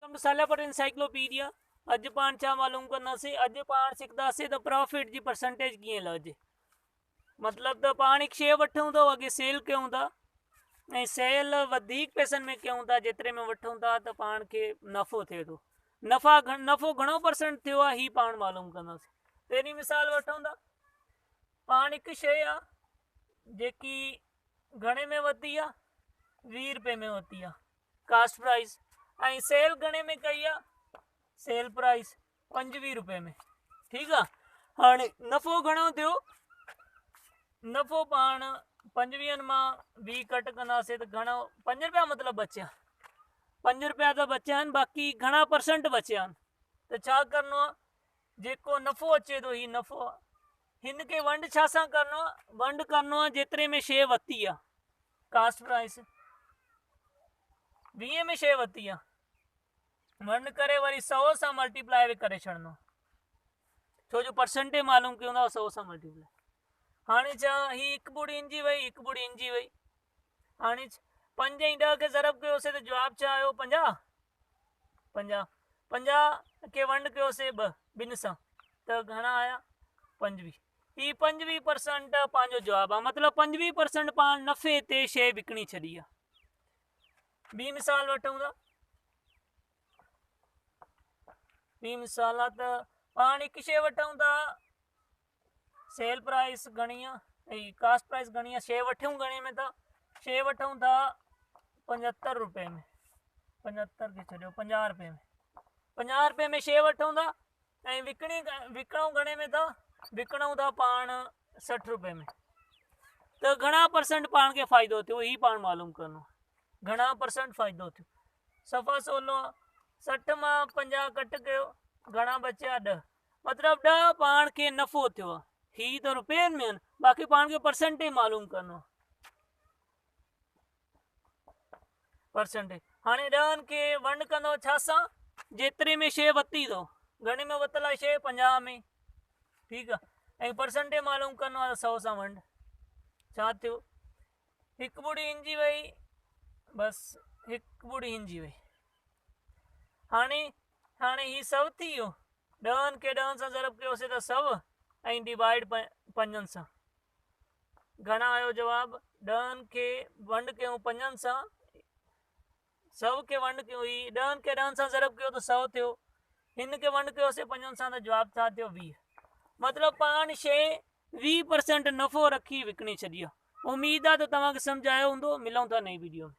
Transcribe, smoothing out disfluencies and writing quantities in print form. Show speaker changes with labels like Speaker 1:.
Speaker 1: मिसाल पर इंसाइक्लोपीडिया अज पाण छा मालूम कंदासीं, अज पाण सिखंदासीं त प्रॉफिट जी परसेंटेज कीअं लहिजे। मतलब त पाण हिकु शइ वठूं था, अॻे सेल कयूं था, ऐं सेल वधीक पैसनि में कयूं था, जेतिरे में वठूं था त पाण खे नफ़ो थिए थो। नफ़ो घणो परसेंट थियो आहे ही पाण मालूम कंदासीं। पहिरीं मिसाल वठूं था, पाण हिकु शइ आहे जेकी घणे में वरिती आहे, 20 रुपए में वरिती आहे कास्ट प्राइस, ऐं सेल घणे में कई आहे, सेल प्राइस 25 रुपए में। ठीकु आहे। हाणे नफ़ो घणो थियो, नफ़ो पाण 25 मां 20 कट कंदासीं त घणो, 5 रुपया मतिलबु बचिया, 5 रुपया त बचिया आहिनि, बाक़ी घणा परसेंट बचिया आहिनि। त छा करिणो आहे, जेको नफ़ो अचे थो ही नफ़ो आहे, हिन खे वंड छा सां करिणो आहे, वंड करिणो आहे जेतिरे में शइ वरिती आहे, कास्ट प्राइस 20 में शइ वरिती आहे, वंड करे वरी 100 सां मल्टीप्लाई करे छॾिणो, छो जो परसेंटेज मालूम कयूं था 100 सां मल्टीप्लाई। हाणे छा, ही हिकु ॿुड़ी इंजी वई, हिकु ॿुड़ी इंजी वई। हाणे 5 ऐं 10 खे ज़रब कयोसीं त जवाबु छा आयो, 50। 50 खे वंड कयोसीं 2 ॿिनि सां त घणा आया, 25। ही 25% पंहिंजो जवाबु आहे, मतिलबु 25% पाण नफ़े ते शइ विकिणी छॾी आहे। ॿी मिसाल वठूं था, ॿी मिसाल आहे त पाण हिकु शइ वठूं था, सेल प्राइस घणी आहे ऐं कास्ट प्राइस घणी आहे, शइ वठूं घणे में था, शइ वठूं था 75 रुपए में, 75 खे छॾियो 50 रुपए में, 50 रुपए में शइ वठूं था ऐं विकिणूं घणे में था, विकिणूं था पाण 60 रुपए में। त घणा परसेंट पाण खे फ़ाइदो थियो ही पाण मालूम करिणो, घणा परसेंट फ़ाइदो थियो। सफ़ा 16 60 मां 50 कट कयो, घणा बचिया 10, मतिलबु 10 पाण खे नफ़ो थियो आहे। ही त रुपयनि में आहिनि, बाक़ी पाण खे परसेंटेज मालूम करिणो, परसेंटेज। हाणे 10 खे वंड कंदो छा सां, जेतिरे में शइ वरिती अथव, घणे में वरितल आहे शइ, 50 में। ठीकु आहे, ऐं परसेंटेज मालूम करिणो आहे 100 सां वंड, छा थियो, हिकु ॿुड़ी इंजी वई, बसि हिकु ॿुड़ी इंजी वई। हाणे ही 100 थी वियो, 10 खे 10 सां ज़रब कयोसीं त 100 ऐं डिवाइड 5 सां, घणा आयो जवाबु, 10 खे वंड कयूं 5 सां, 100 खे वंड कयूं, ही 10 खे 10 सां ज़रब कयो त 100 थियो, हिन खे वंड कयोसीं 5 सां त जवाबु छा थियो, 20। मतिलबु पाण शइ 20% नफ़ो रखी विकिणी छॾी आहे। उमेद आहे त तव्हांखे सम्झ आयो हूंदो। मिलूं था नई वीडियो में।